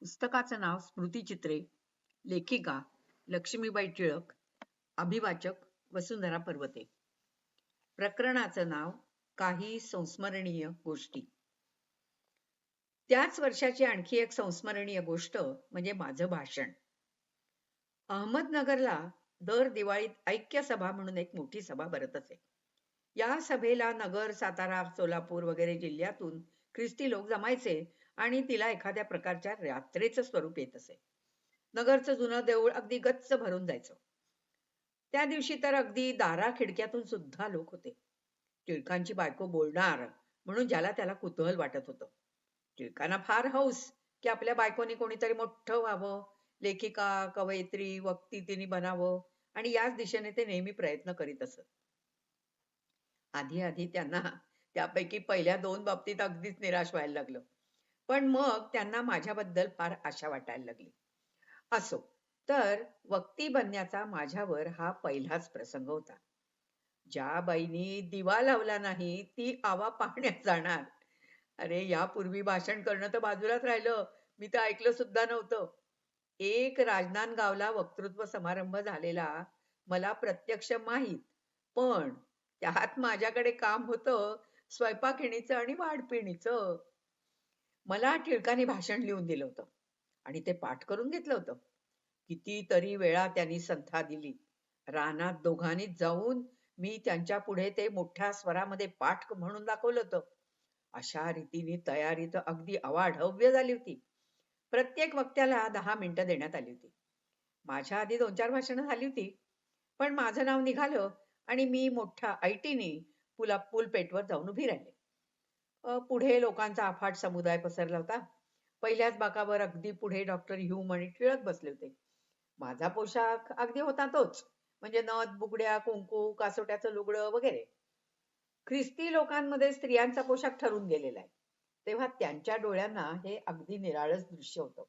पुस्तकाचं नाव स्मृतिचित्रे, लेखिका लक्ष्मीबाई टिळक, अभिवाचक वसुंधरा पर्वते. प्रकरणाचं नाव काही संस्मरणीय गोष्टी. त्याच वर्षाची आणखी एक संस्मरणीय गोष्ट म्हणजे माझं भाषण. अहमदनगरला दर दिवाळीत ऐक्य सभा म्हणून एक मोठी सभा भरत असे. या सभेला नगर, सातारा, सोलापूर वगैरे जिल्ह्यातून ख्रिस्ती लोक जमायचे आणि तिला एखाद्या प्रकारच्या यात्रेचं स्वरूप येत असे. नगरचं जुनं देऊळ अगदी गच्च भरून जायचं. त्या दिवशी तर अगदी दारा खिडक्यातून सुद्धा लोक होते. टिळकांची बायको बोलणार म्हणून ज्याला त्याला कुतूहल वाटत होतं. टिळकांना फार हौस की आपल्या बायकोनी कोणीतरी मोठं व्हावं, लेखिका, कवयित्री, वक्ती तिने बनावं आणि याच दिशेने ते नेहमी प्रयत्न करीत असत. आधी आधी त्यांना त्यापैकी पहिल्या 2 बाबतीत अगदीच निराश व्हायला लागलं. पण मग त्यांना माझ्याबद्दल फार आशा वाटायला लागली. असो, तर वक्ती बनण्याचा माझ्यावर हा पहिलाच प्रसंग होता. ज्या बाईनी दिवा लावला नाही ती आवा पाहण्यात जाणार. अरे, यापूर्वी भाषण करणं तर बाजूलाच राहिलं, मी तर ऐकलं सुद्धा नव्हतं. एक राजनांदगावला वक्तृत्व समारंभ झालेला मला प्रत्यक्ष माहीत, पण त्यात माझ्याकडे काम होतं स्वयंपाकिणीचं आणि वाढपिणीचं. मला टिळकांनी भाषण लिहून दिलं होतं आणि ते पाठ करून घेतलं होतं. कितीतरी वेळा त्यांनी संथा दिली. रानात दोघांनीच जाऊन मी त्यांच्या पुढे ते मोठ्या स्वरामध्ये पाठ म्हणून दाखवलं होतं. अशा रीतीने तयारी तर अगदी अवाढव्य झाली होती. प्रत्येक वक्त्याला 10 मिनिटं देण्यात आली होती. माझ्या आधी 2-4 भाषणं झाली होती, पण माझं नाव निघालं आणि मी मोठ्या ऐटीने पुलपेटवर जाऊन उभी राहिले. पुढे लोकांचा अफाट समुदाय पसरला होता. पहिल्याच बाकावर अगदी पुढे डॉक्टर ह्यूम आणि टिळक बसले होते. माझा पोशाख अगदी होता तोच, म्हणजे नथ, बुगड्या, कुंकू, कासोट्याचं लुगडं वगैरे. ख्रिस्ती लोकांमध्ये स्त्रियांचा पोशाख ठरून गेलेला आहे. तेव्हा त्यांच्या डोळ्यांना हे अगदी निराळच दृश्य होतं.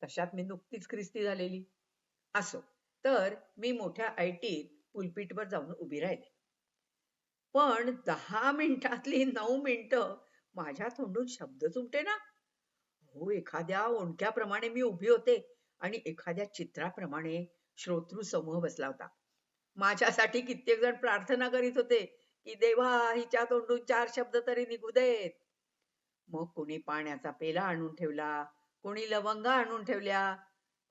तशात मी नुकतीच ख्रिस्ती झालेली. असो, तर मी मोठ्या ऐटीत पुलपीटवर जाऊन उभी राहिले. पण 10 मिनिटातली 9 मिनिटं माझ्या तोंडून शब्दच उमटेना. हो, एखाद्या ओंडक्याप्रमाणे मी उभी होते आणि एखाद्या चित्राप्रमाणे श्रोतृ समूह बसला होता. माझ्यासाठी कित्येक जण प्रार्थना करीत होते की देवा, हिच्या तोंडून 4 शब्द तरी निघू देत. मग कोणी पाण्याचा पेला आणून ठेवला, कोणी लवंगा आणून ठेवल्या,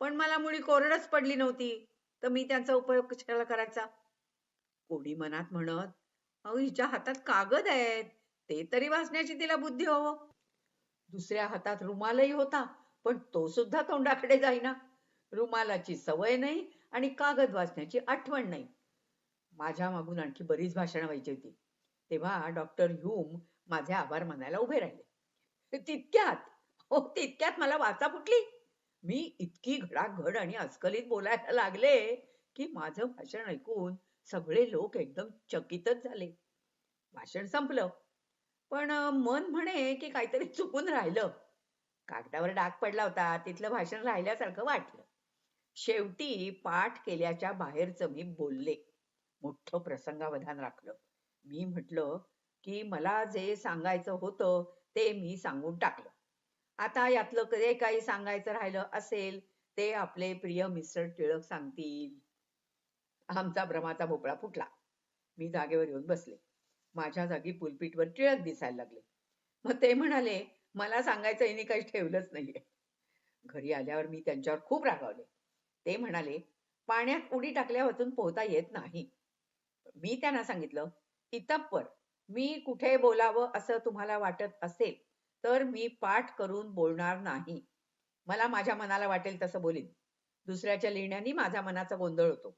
पण मला मुळी कोरडच पडली नव्हती, तर मी त्यांचा उपयोग कशाला करायचा? कोणी मनात म्हणत, अहो, हिच्या हातात कागद आहेत, ते तरी वाचण्याची तिला बुद्धी हवं. दुसऱ्या हातात रुमालही होता, पण तो सुद्धा तोंडाकडे जाईना. रुमालाची सवय नाही आणि कागद वाचण्याची आठवण नाही. माझ्या मागून आणखी बरीच भाषणं व्हायची होती. तेव्हा डॉक्टर ह्यूम माझे आभार मानायला उभे राहिले. तितक्यात मला वाचा फुटली. मी इतकी घडाघड आणि अस्खलित बोलायला लागले की माझं भाषण ऐकून सगळे लोक एकदम चकितच झाले. भाषण संपलं, पण मन म्हणे की काहीतरी चुकून राहिलं. कागदावर डाग पडला होता, तिथलं भाषण राहिल्यासारखं वाटलं. शेवटी पाठ केल्याच्या बाहेरचं मी बोलले. मोठं प्रसंगावधान राखलं. मी म्हटलं की मला जे सांगायचं होतं ते मी सांगून टाकलं. आता यातलं जे काही सांगायचं राहिलं असेल ते आपले प्रिय मिस्टर टिळक सांगतील. आमचा भ्रमाचा भोपळा फुटला. मी जागेवर येऊन बसले. माझ्या जागी पुलपीटवर टिळक दिसायला लागले. मग ते म्हणाले, मला सांगायचं हिने काही ठेवलंच नाहीये. घरी आल्यावर मी त्यांच्यावर खूप रागावले. ते म्हणाले, पाण्यात उडी टाकल्या वाचून पोहता येत नाही. मी त्यांना सांगितलं, इतप्पर मी कुठे बोलावं असं तुम्हाला वाटत असेल तर मी पाठ करून बोलणार नाही. मला माझ्या मनाला वाटेल तसं बोलीन. दुसऱ्याच्या लिहिण्यानी माझ्या मनाचा गोंधळ होतो.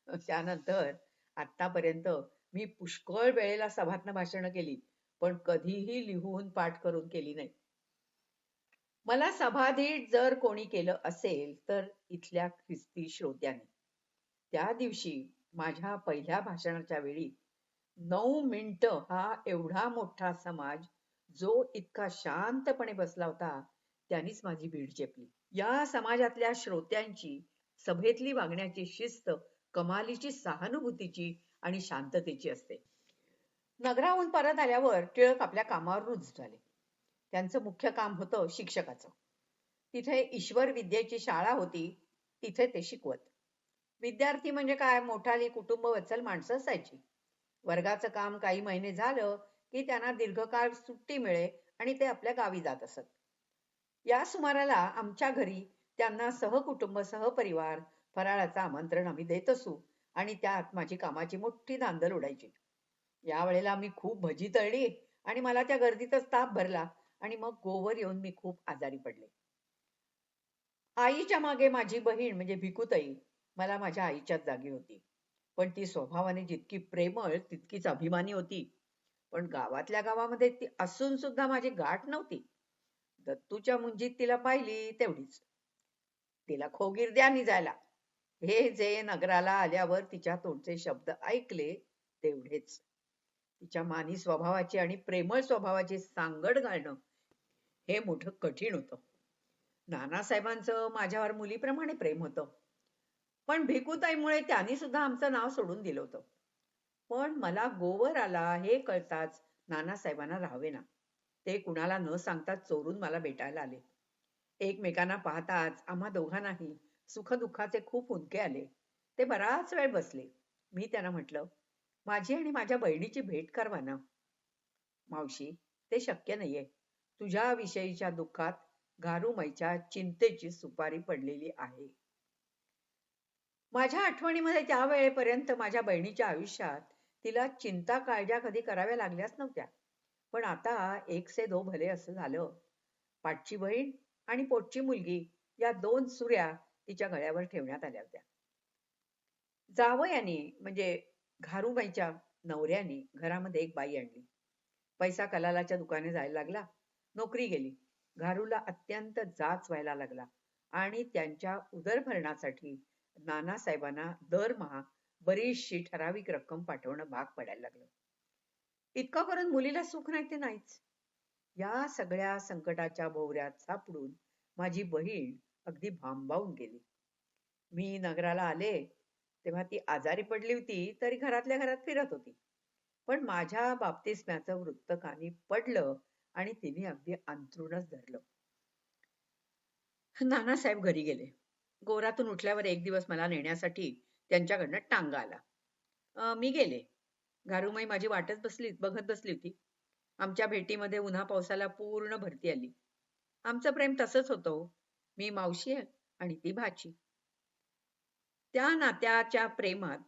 त्यानंतर आतापर्यंत मी पुष्कळ वेळेला सभातनं भाषणं केली, पण कधीही लिहून पाठ करून केली नाही. मला सभाधीठ जर कोणी केलं असेल तर इथल्या ख्रिस्ती श्रोत्यांनी. त्या दिवशी माझ्या पहिल्या भाषणाच्या वेळी 9 मिनिटं हा एवढा मोठा समाज जो इतका शांतपणे बसला होता, त्यांनीच माझी भीड चेपली. या समाजातल्या श्रोत्यांची सभेतली वागण्याची शिस्त कमालीची सहानुभूतीची आणि शांततेची असते. नगराहून परत आल्यावर टिळक आपल्या कामावर रुजू झाले. त्यांचं मुख्य काम होतं शिक्षकाचं. तिथे ईश्वर विद्येची शाळा होती, तिथे ते शिकवत. विद्यार्थी म्हणजे काय, मोठाली कुटुंबवत्सल माणसं असायची. वर्गाचं काम काही महिने झालं की त्यांना दीर्घकाळ सुट्टी मिळे आणि ते आपल्या गावी जात असत. या सुमाराला आमच्या घरी त्यांना सहकुटुंब सहपरिवार फराळाचं आमंत्रण आम्ही देत असू आणि त्यात माझी कामाची मोठी धांदल उडायची. या वेळेला मी खूप भजी तळली आणि मला त्या गर्दीतच ताप भरला आणि मग गोवर येऊन मी खूप आजारी पडले. आईच्या मागे माझी बहीण म्हणजे भिकूताई मला माझ्या आईच्याच जागी होती. पण ती स्वभावाने जितकी प्रेमळ तितकीच अभिमानी होती. पण गावातल्या गावामध्ये ती असून सुद्धा माझी गाठ नव्हती. दत्तूच्या मुंजीत तिला पाहिली तेवढीच. तिला खोगीरद्या जायला. हे जे नगराला आल्यावर तिच्या तोंडचे शब्द ऐकले तेवढेच. तिच्या मानी स्वभावाची आणि प्रेमळ स्वभावाची सांगड घालणं हे मोठं कठीण होतं. नानासाहेबांचं माझ्यावर मुलीप्रमाणे प्रेम होतं. पण भिकूताईमुळे त्यांनी सुद्धा आमचं नाव सोडून दिलं होतं. पण मला गोवर आला हे कळताच नानासाहेबांना राहावेना. ते कुणाला न सांगता चोरून मला भेटायला आले. एकमेकांना पाहताच आम्हा दोघांनाही सुखदुःखाचे खूप हुंदके आले. ते बराच वेळ बसले. मी त्यांना म्हटलं, माझी आणि माझ्या बहिणीची भेट करवा ना. मावशी, ते शक्य नाहीये. तुझ्या विषयीच्या दुःखात घारुमाईच्या चिंतेची सुपारी पडलेली आहे. माझ्या आठवणीमध्ये त्या वेळेपर्यंत माझ्या बहिणीच्या आयुष्यात तिला चिंता काळज्या कधी कराव्या लागल्याच नव्हत्या. पण आता एक से दो भले असं झालं. पाठची बहीण आणि पोटची मुलगी या दोन सुऱ्या तिच्या गळ्यावर ठेवण्यात आल्या होत्या. जावयानी म्हणजे घारुबाईच्या नवऱ्यानी घरामध्ये एक बाई आणली. पैसा कलालाच्या दुकाने जायला लागला. नोकरी गेली. घारूला अत्यंत जाच व्हायला लागला आणि त्यांच्या उदरभरणासाठी नानासाहेबांना दरमहा बरीचशी ठराविक रक्कम पाठवणं भाग पडायला लागलं. इतकं करून मुलीला सुख नाही ते नाहीच. या सगळ्या संकटाच्या भोवऱ्यात सापडून माझी बहीण अगदी भांबावून गेली. मी नगराला आले तेव्हा ती आजारी पडली होती तरी घरातल्या घरात फिरत होती. पण माझ्या बाप्तिस्म्याचं वृत्त कानी पडलं आणि तिने अगदी अंथरूणच धरलं. नानासाहेब घरी गेले. गोरातून उठल्यावर एक दिवस मला नेण्यासाठी त्यांच्याकडनं टांगा आला. मी गेले. घारुमाई माझी बघत बसली होती. आमच्या भेटीमध्ये उन्हा पावसाला पूर्ण भरती आली. आमचं प्रेम तसंच होतं हो. मी मावशी आहे आणि ती भाची. त्या नात्याच्या प्रेमात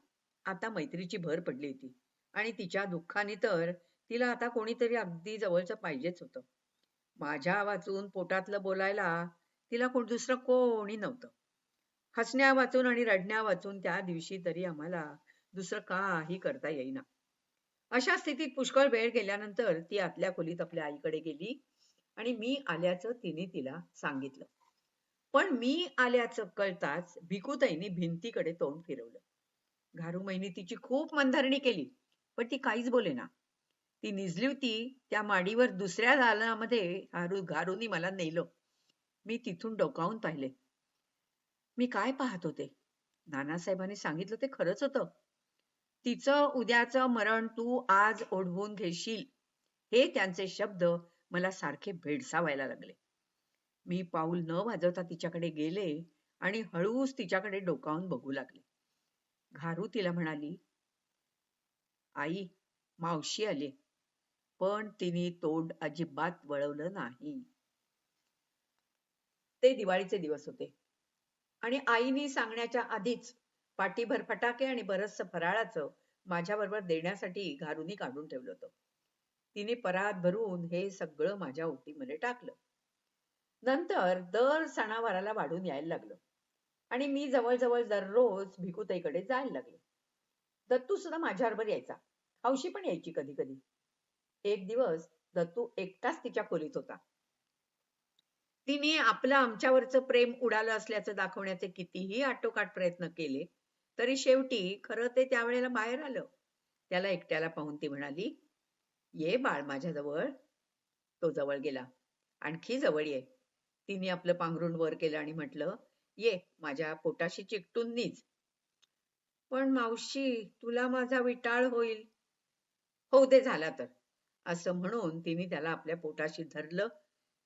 आता मैत्रीची भर पडली होती आणि तिच्या दुःखाने तर तिला आता कोणीतरी अगदी जवळचं पाहिजेच होतं. माझ्या वाचून पोटातलं बोलायला तिला दुसरं कोणी नव्हतं. हसण्या वाचून आणि रडण्या वाचून त्या दिवशी तरी आम्हाला दुसरं काही करता येईना. अशा स्थितीत पुष्कळ वेळ गेल्यानंतर ती आतल्या खोलीत आपल्या आईकडे गेली आणि मी आल्याचं तिने तिला सांगितलं. पण मी आल्याचं कळताच भिकूताईंनी भिंतीकडे तोंड फिरवलं. घारुमाईने तिची खूप मनधरणी केली, पण ती काहीच बोलेना. ती निजली होती त्या माडीवर दुसऱ्या दालनामध्ये घारूनी मला नेलं. मी तिथून डोकावून पाहिले. मी काय पाहत होते? नानासाहेबांनी सांगितलं ते खरंच होतं. तिचं उद्याचं मरण तू आज ओढवून घेशील, हे त्यांचे शब्द मला सारखे भेडसावायला लागले. मी पाऊल न वाजवता तिच्याकडे गेले आणि हळूच तिच्याकडे डोकावून बघू लागले. घारू तिला म्हणाली, आई, मावशी आली. पण तिने तोंड अजिबात वळवलं नाही. ते दिवाळीचे दिवस होते आणि आईनी सांगण्याच्या आधीच पाठीभर फटाके आणि बरचसं फराळाचं माझ्याबरोबर देण्यासाठी घारूनी काढून ठेवलं होतं. तिने परात भरून हे सगळं माझ्या ओटीमध्ये टाकलं. नंतर दर सणावाराला वाढून यायला लागलं आणि मी जवळजवळ दररोज भिकूताईकडे जायला लागले. दत्तू सुद्धा माझ्याबरोबर यायचा. हौशी पण यायची कधी कधी. एक दिवस दत्तू एकटाच तिच्या खोलीत होता. तिने आपलं आमच्यावरचं प्रेम उडालं असल्याचं दाखवण्याचे कितीही आटोकाट प्रयत्न केले तरी शेवटी खरं ते त्यावेळेला बाहेर आलं. त्याला एकट्याला पाहून ती म्हणाली, ये बाळ माझ्याजवळ. तो जवळ गेला. आणखी जवळ ये. तिने आपलं पांघरूण वर केलं आणि म्हटलं, ये माझ्या पोटाशी चिकटून निज. पण मावशी, तुला माझा विटाळ होईल. होऊ दे झाला तर, असं म्हणून तिने त्याला आपल्या पोटाशी धरलं.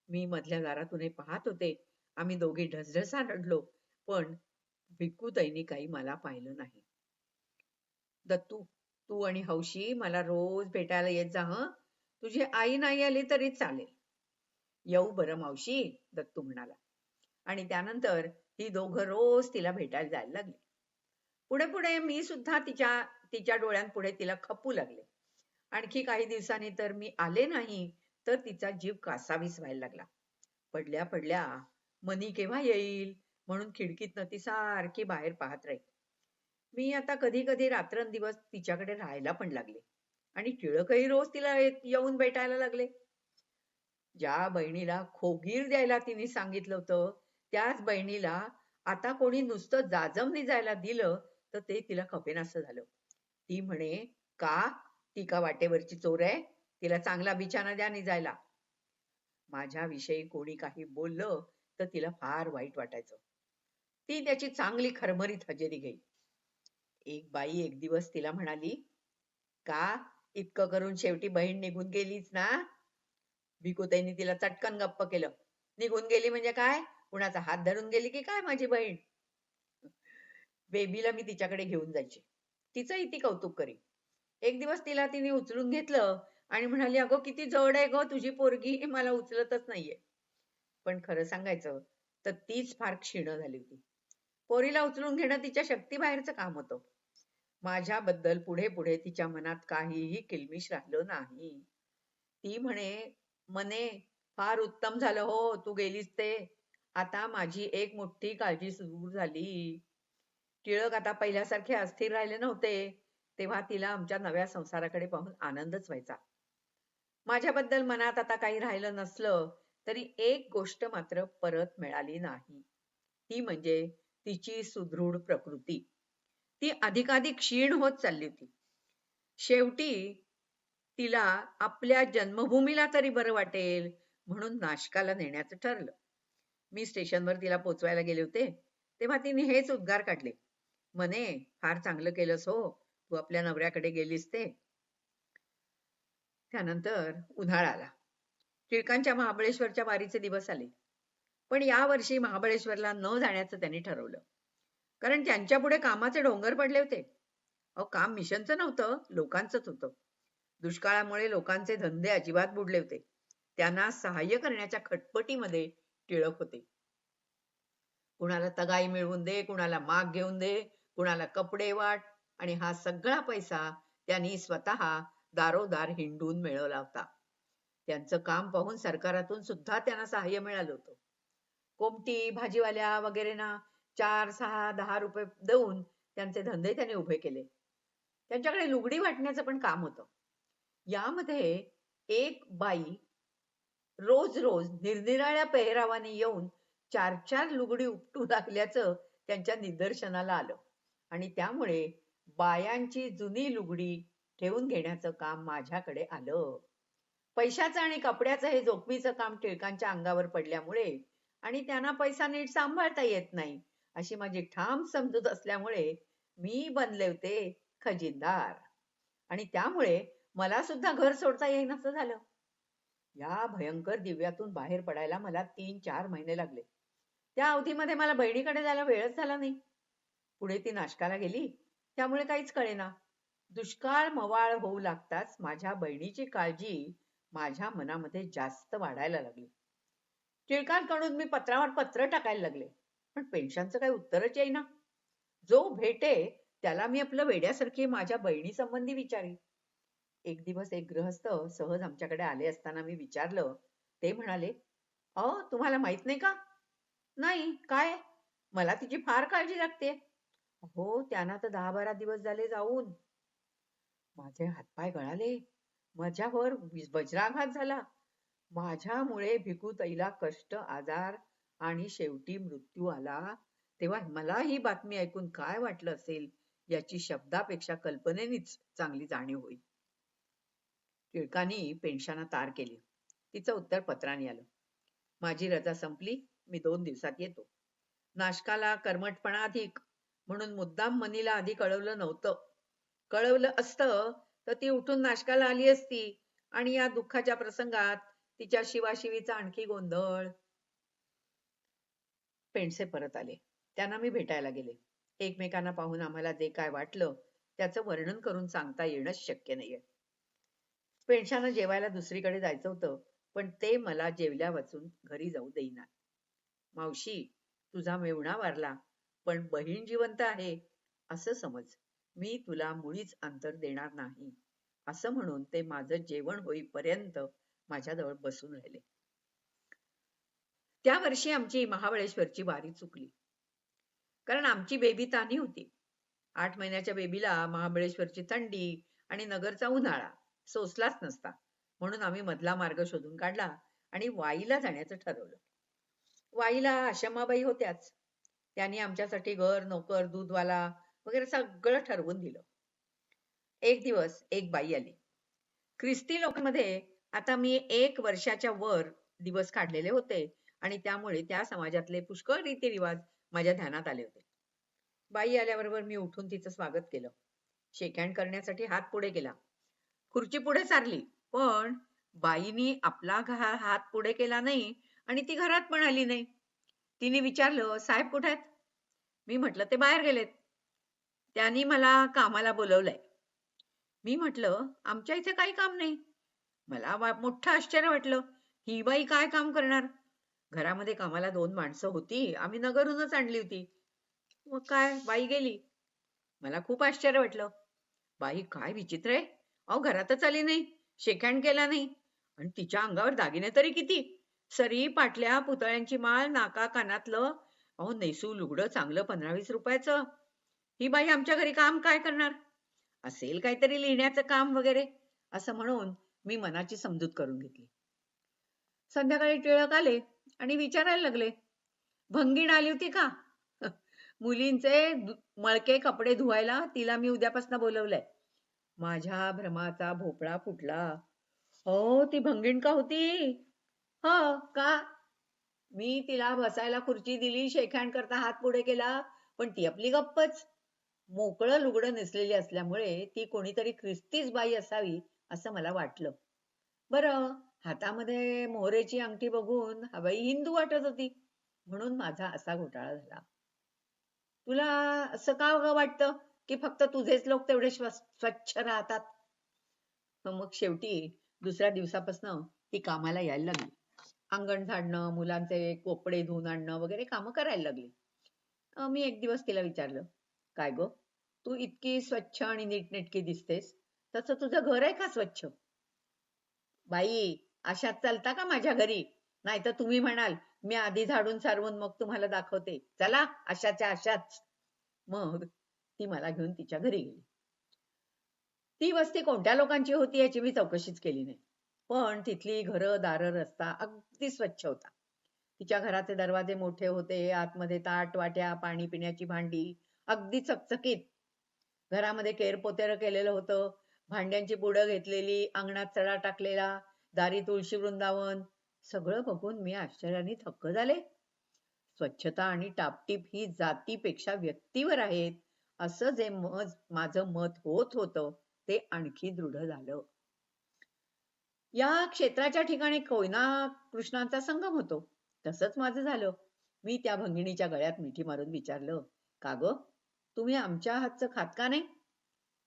मी मधल्या दारातून हे पाहत होते आम्ही दोघी ढसढसा रडलो, पण भिकूताईंनी काही मला पाहिलं नाही. दत्तू, तू आणि हौशी मला रोज भेटायला येत जा हं. तुझी आई नाही आली तरी चालेल. येऊ बरं मावशी, दत्तू म्हणाला. आणि त्यानंतर ही दोघं रोज तिला भेटायला जायला लागली. पुढे पुढे मी सुद्धा तिच्या डोळ्यांपुढे तिला खपू लागले. आणखी काही दिवसांनी तर मी आले नाही तर तिचा जीव कासावीस व्हायला लागला. पडल्या पडल्या मनी केव्हा येईल म्हणून खिडकीतनं ती सारखी बाहेर पाहत राहील. मी आता कधी कधी रात्रंदिवस तिच्याकडे राहायला पण लागले आणि टिळकही रोज तिला येऊन भेटायला लागले. ज्या बहिणीला खोगीर द्यायला तिने सांगितलं होतं त्याच बहिणीला आता कोणी नुसतं जाजमनी जायला दिलं तर ते तिला खपेनासं झालं. ती म्हणे, का ती का वाटेवरची चोर आहे, तिला चांगला बिछाना द्या नि जायला. माझ्याविषयी कोणी काही बोललं तर तिला फार वाईट वाटायचं. ती त्याची चांगली खरमरीत हजेरी घेई. एक बाई एक दिवस तिला म्हणाली, का इतकं करून शेवटी बहीण निघून गेलीच ना. भिकुताईंनी तिला चटकन गप्प केलं. निघून गेली म्हणजे काय, कुणाचा हात धरून गेली की काय माझी बहीण. बेबीला मी तिच्याकडे घेऊन जायचे, तिचंही ती कौतुक करी. एक दिवस तिने उचलून घेतलं आणि म्हणाली, अगं किती जड आहे ग तुझी पोरगी, मला उचलतच नाहीये. पण खरं सांगायचं तर तीच फार क्षीण झाली होती. पोरीला उचलून घेणं तिच्या शक्तीबाहेरचं काम होतं. माझ्याबद्दल पुढे पुढे तिच्या मनात काहीही किलमिश राहिलं नाही. ती म्हणे, मने फार उत्तम झालं हो तू गेलीस ते. आता माझी एक मोठी काळजी सुरू झाली. टिळक आता पहिल्यासारखे अस्थिर राहिले नव्हते, तेव्हा तिला आमच्या नव्या संसाराकडे पाहून आनंदच व्हायचा. माझ्याबद्दल मनात आता काही राहिलं नसलं तरी एक गोष्ट मात्र परत मिळाली नाही. ती म्हणजे तिची सुदृढ प्रकृती. ती अधिकाधिक क्षीण होत चालली होती. शेवटी तिला आपल्या जन्मभूमीला तरी बरं वाटेल म्हणून नाशकाला नेण्याचं ठरलं. मी स्टेशनवर तिला पोचवायला गेले होते तेव्हा तिने हेच उद्गार काढले, मने फार चांगलं केलंस हो तू आपल्या नवऱ्याकडे गेलीस ते. त्यानंतर उन्हाळा आला. टिळकांच्या महाबळेश्वरच्या वारीचे दिवस आले. पण या वर्षी महाबळेश्वरला न जाण्याचं त्यांनी ठरवलं, कारण त्यांच्या पुढे कामाचे डोंगर पडले होते. अहो, काम मिशनचं नव्हतं, लोकांचंच होतं. दुष्काळामुळे लोकांचे धंदे अजिबात बुडले होते. त्यांना सहाय्य करण्याच्या खटपटीमध्ये टिळक होते. कुणाला तगाई मिळवून दे, कुणाला माग घेऊन दे, कुणाला कपडे वाट, आणि हा सगळा पैसा त्यांनी स्वतः दारोदार हिंडून मिळवला होता. त्यांचं काम पाहून सरकारातून सुद्धा त्यांना सहाय्य मिळालं होतं. कोमटी भाजीवाल्या वगैरेंना 4, 6, 10 रुपये देऊन त्यांचे धंदे त्यांनी उभे केले. त्यांच्याकडे लुगडी वाटण्याचं पण काम होतं. यामध्ये एक बाई रोज रोज निरनिराळ्या पेहरावाने येऊन 4 लुगडी उपटू लागल्याचं त्यांच्या निदर्शनाला आलं आणि त्यामुळे बायांची जुनी लुगडी ठेवून घेण्याचं काम माझ्याकडे आलं. पैशाचं आणि कपड्याचं हे जोखमीचं काम टिळकांच्या अंगावर पडल्यामुळे आणि त्यांना पैसा नीट सांभाळता येत नाही अशी माझी ठाम समजूत असल्यामुळे मी बनले होते खजिनदार आणि त्यामुळे मला सुद्धा घर सोडता येईनासं झालं. या भयंकर दिव्यातून बाहेर पडायला मला 3-4 महिने लागले. त्या अवधीमध्ये मला बहिणीकडे जायला वेळच झाला नाही. पुढे ती नाशकाला गेली, त्यामुळे काहीच कळेना. दुष्काळ मवाळ होऊ लागताच माझ्या बहिणीची काळजी माझ्या मनामध्ये जास्त वाढायला लागली. टिळकांकडून मी पत्रावर पत्र टाकायला लागले, पण पेन्शनचं काही उत्तरच येईना. जो भेटे त्याला मी आपलं वेड्यासारखी माझ्या बहिणी संबंधी विचारी. एक दिवस एक गृहस्थ सहज आमच्याकडे आले असताना मी विचारलं. ते म्हणाले, अहो तुम्हाला माहित नाही का? नाही, काय? मला तिची फार काळजी लागते. हो, त्यांना तर 10-12 दिवस झाले जाऊन. माझे हातपाय गळाले. माझ्यावर वज्राघात झाला. माझ्यामुळे भिकूताईला कष्ट, आजार आणि शेवटी मृत्यू आला. तेव्हा मला ही बातमी ऐकून काय वाटलं असेल याची शब्दापेक्षा कल्पनेनीच चांगली जाणीव होईल. टिळकांनी पेन्शना तार केली. तिचं उत्तर पत्राने आलं. माझी रजा संपली, मी 2 दिवसात येतो. नाशकाला कर्मठपणा अधिक म्हणून मुद्दाम मनीला आधी कळवलं नव्हतं. कळवलं असतं तर ती उठून नाशकाला आली असती आणि या दुःखाच्या प्रसंगात तिच्या शिवाशिवीचा आणखी गोंधळ. पेंडसे परत आले. त्यांना मी भेटायला गेले. एकमेकांना पाहून आम्हाला जे काय वाटलं त्याचं वर्णन करून सांगता येणंच शक्य नाहीये. पेंडशांना जेवायला दुसरीकडे जायचं होतं, पण ते मला जेवल्या वाचून घरी जाऊ देईना. मावशी, तुझा मेव्हणा वारला, पण बहीण जिवंत आहे असं समज. मी तुला मुळीच अंतर देणार नाही. असं म्हणून ते माझं जेवण होईपर्यंत माझ्याजवळ बसून राहिले. त्या वर्षी आमची महाबळेश्वरची वारी चुकली. कारण आमची बेबी तान्ही होती. 8 महिन्याच्या बेबीला महाबळेश्वरची थंडी आणि नगरचा उन्हाळा सोसलाच नसता. म्हणून आम्ही मधला मार्ग शोधून काढला आणि वाईला जाण्याचं ठरवलं. वाईला आशमाबाई होत्याच. त्यांनी आमच्यासाठी घर, नोकर, दूधवाला वगैरे सगळं ठरवून दिलं. एक दिवस एक बाई आली. ख्रिस्ती लोकांमध्ये आता मी 1 वर्षाच्या वर दिवस काढलेले होते आणि त्यामुळे त्या समाजातले पुष्कळ रीतिरिवाज माझ्या ध्यानात आले होते. बाई आल्याबरोबर मी उठून तिचं स्वागत केलं. शेक हँड करण्यासाठी हात पुढे केला. खुर्ची पुढे सारली, पण बाईनी आपला हात पुढे केला नाही आणि ती घरात पण आली नाही. तिने विचारलं, साहेब कुठे आहेत? मी म्हटलं ते बाहेर गेलेत. त्यांनी मला कामाला बोलवलंय. मी म्हटलं आमच्या इथे काही काम नाही. मला मोठं आश्चर्य वाटलं. ही बाई काय काम करणार? घरामध्ये कामाला 2 माणसं होती. आम्ही नगरूनच आणली होती. मग काय, बाई गेली. मला खूप आश्चर्य वाटलं. बाई काय विचित्र आहे. अहो घरातच आली नाही, शेक हँड केला नाही आणि तिच्या अंगावर दागिने तरी किती. सरी, पाटल्या, पुतळ्यांची माळ, नाका कानातलं. अहो नेसू लुगडं चांगलं 15-20 रुपयाचं. ही बाई आमच्या घरी काम काय करणार? असेल काहीतरी लिहिण्याचं काम वगैरे, असं म्हणून मी मनाची समजूत करून घेतली. संध्याकाळी टिळक आले आणि विचारायला लागले, भंगीण आली होती का? मुलींचे मळके कपडे धुवायला तिला मी उद्यापासून बोलवलंय. माझ्या भ्रमाचा भोपळा फुटला. हो, ती भंगीण का होती? हो का? मी तिला बसायला खुर्ची दिली, शेक हँड करता हात पुढे केला, पण ती आपली गप्पच. मोकळं लुगडं नेसलेली असल्यामुळे ती कोणीतरी ख्रिस्तीच बाई असावी असं मला वाटलं. बरं, हातामध्ये मोहरेची अंगठी बघून हा बाई हिंदू वाटत होती, म्हणून माझा असा घोटाळा झाला. तुला असं का वाटतं की फक्त तुझेच लोक तेवढे स्वच्छ राहतात? मग शेवटी दुसऱ्या दिवसापासून ती कामाला यायला लागली. अंगण झाडणं, मुलांचे कपडे धुवून आणणं वगैरे कामं करायला लागली. मी एक दिवस तिला विचारलं, काय गो, तू इतकी स्वच्छ आणि नीटनेटकी दिसतेस, तसं तुझं घर आहे का स्वच्छ? बाई, अशात चालता का माझ्या घरी? नाही तर तुम्ही म्हणाल मी आधी झाडून सारवून मग तुम्हाला दाखवते. चला अशाच्या अशाच. मग ती मला घेऊन तिच्या घरी गेली. ती वस्ती कोणत्या लोकांची होती याची मी चौकशीच केली नाही. पण तिथली घरं, दारं, रस्ता अगदी स्वच्छ होता. तिच्या घराचे दरवाजे मोठे होते. आतमध्ये ताट, वाट्या, पाणी पिण्याची भांडी अगदी चकचकीत. घरामध्ये केरपोतेरं केलेलं होतं. भांड्यांची पुडं घेतलेली, अंगणात सडा टाकलेला, दारी तुळशी वृंदावन. सगळं बघून मी आश्चर्याने थक्क झाले. स्वच्छता आणि टापटीप ही जातीपेक्षा व्यक्तीवर आहेत, असं जे माझं मत होत होतं ते आणखी दृढ झालं. या क्षेत्राच्या ठिकाणी कोयना कृष्णांचा संगम होतो. तसंच माझं झालं. मी त्या भंगिणीच्या गळ्यात मिठी मारून विचारलं, का ग, तुम्ही आमच्या हातचं खात का नाही?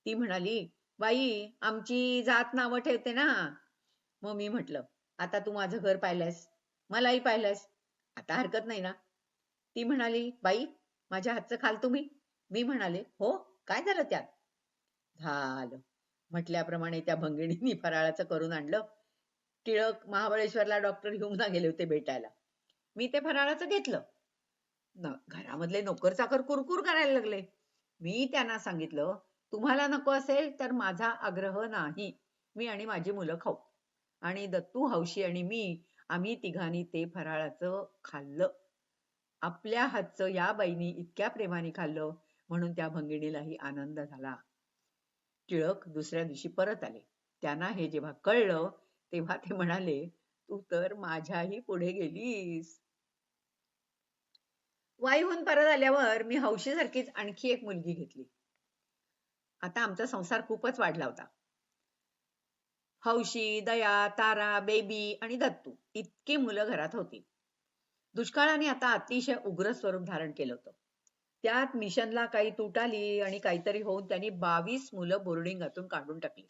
ती म्हणाली, बाई, आमची जात नावं ठेवते ना. मग मी म्हटलं, आता तू माझं घर पाहिलंयस, मलाही पाहिलंयस, आता हरकत नाही ना? ती म्हणाली, बाई, माझ्या हातचं खाल तुम्ही? मी म्हणाले, हो, काय झालं त्यात? झालं. म्हटल्याप्रमाणे त्या भंगिणींनी फराळाचं करून आणलं. टिळक महाबळेश्वरला डॉक्टर ह्यूमना गेले होते भेटायला. मी ते फराळाचं घेतलं. घरामधले नोकर चाकर कुरकुर करायला लागले. मी त्यांना सांगितलं, तुम्हाला नको असेल तर माझा आग्रह नाही. मी आणि माझी मुलं खाऊ. आणि दत्तू, हौशी आणि मी आम्ही तिघांनी ते फराळाचं खाल्लं. आपल्या हातचं या बाईनी इतक्या प्रेमाने खाल्लं म्हणून त्या भंगिणीलाही आनंद झाला. टिळक दुसऱ्या दिवशी परत आले. त्यांना हे जेव्हा कळलं तेव्हा ते म्हणाले, तू तर माझ्याही पुढे गेलीस. वाईहून परत आल्यावर मी हौशीसारखीच आणखी एक मुलगी घेतली. आता आमचा संसार खूपच वाढला होता. हौशी, दया, तारा, बेबी आणि दत्तू इतकी मुलं घरात होती. दुष्काळाने आता अतिशय उग्र स्वरूप धारण केलं होतं. त्यात मिशनला काही तूट आली आणि काहीतरी होऊन त्यांनी 22 मुलं बोर्डिंगातून काढून टाकली.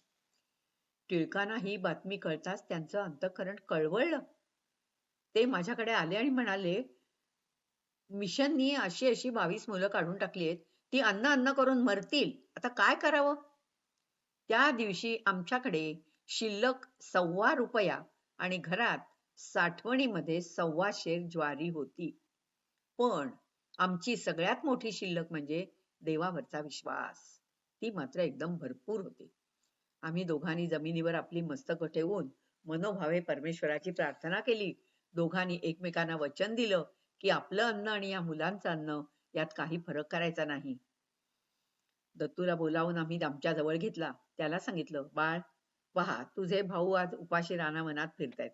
टिळकांना ही बातमी कळताच त्यांचं अंतःकरण कळवळलं. ते माझ्याकडे आले आणि म्हणाले, मिशननी अशी अशी 22 मुलं काढून टाकली आहेत. ती अन्न अन्न करून मरतील. आता काय करावं? त्या दिवशी आमच्याकडे शिल्लक ₹1.25 आणि घरात साठवणीमध्ये 1.25 ज्वारी होती. पण आमची सगळ्यात मोठी शिल्लक म्हणजे देवावरचा विश्वास. ती मात्र एकदम भरपूर होती. आम्ही दोघांनी जमिनीवर आपली मस्तकं ठेवून मनोभावे परमेश्वराची प्रार्थना केली. दोघांनी एकमेकांना वचन दिलं की आपलं अन्न आणि या मुलांचं अन्न यात काही फरक करायचा नाही. दत्तूला बोलावून आम्ही आमच्या जवळ घेतला. त्याला सांगितलं, बाळ, पहा तुझे भाऊ आज उपाशी रानावनात फिरतायत.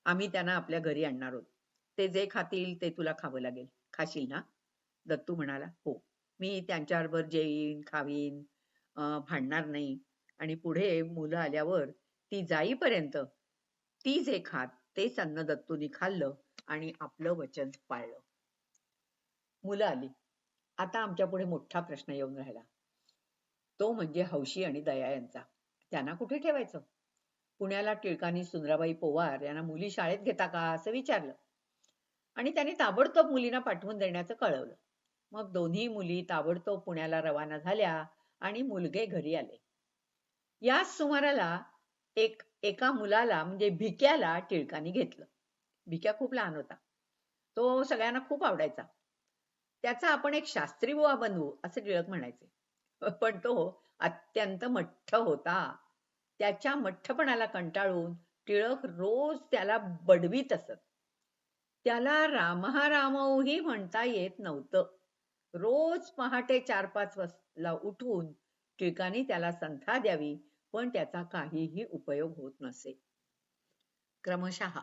आम्ही त्यांना आपल्या घरी आणणार आहोत. ते जे खातील ते तुला खावं लागेल. खाशील ना? दत्तू म्हणाला, हो. मी त्यांच्याबरोबर जेईन, खावीन, भांडणार नाही. आणि पुढे मुलं आल्यावर ती जाईपर्यंत ती जे खात तेच अन्न दत्तूनी खाल्लं आणि आपलं वचन पाळलं. मुलं आली. आता आमच्या पुढे मोठा प्रश्न येऊन राहिला. तो म्हणजे हौशी आणि दया यांचा. त्यांना कुठे ठेवायचं? पुण्याला टिळकांनी सुंदराबाई पोवार यांना मुली शाळेत घेता का असं विचारलं. आणि त्यांनी ताबडतोब मुलींना पाठवून देण्याचं कळवलं. मग दोन्ही मुली ताबडतोब पुण्याला रवाना झाल्या आणि मुलगे घरी आले. याच सुमाराला एका मुलाला म्हणजे भिक्याला टिळकांनी घेतलं. भिक्या खूप लहान होता. तो सगळ्यांना खूप आवडायचा. त्याचा आपण एक शास्त्री बुवा बनवू असं टिळक म्हणायचे. पण तो अत्यंत मठ्ठ होता. त्याच्या मठ्ठपणाला कंटाळून टिळक रोज त्याला बडवीत असत. त्याला रामही म्हणता येत नव्हतं. रोज पहाटे 4-5 वाजता उठून टिळकांनी त्याला संथा द्यावी, पण त्याचा काहीही उपयोग होत नसे. क्रमशः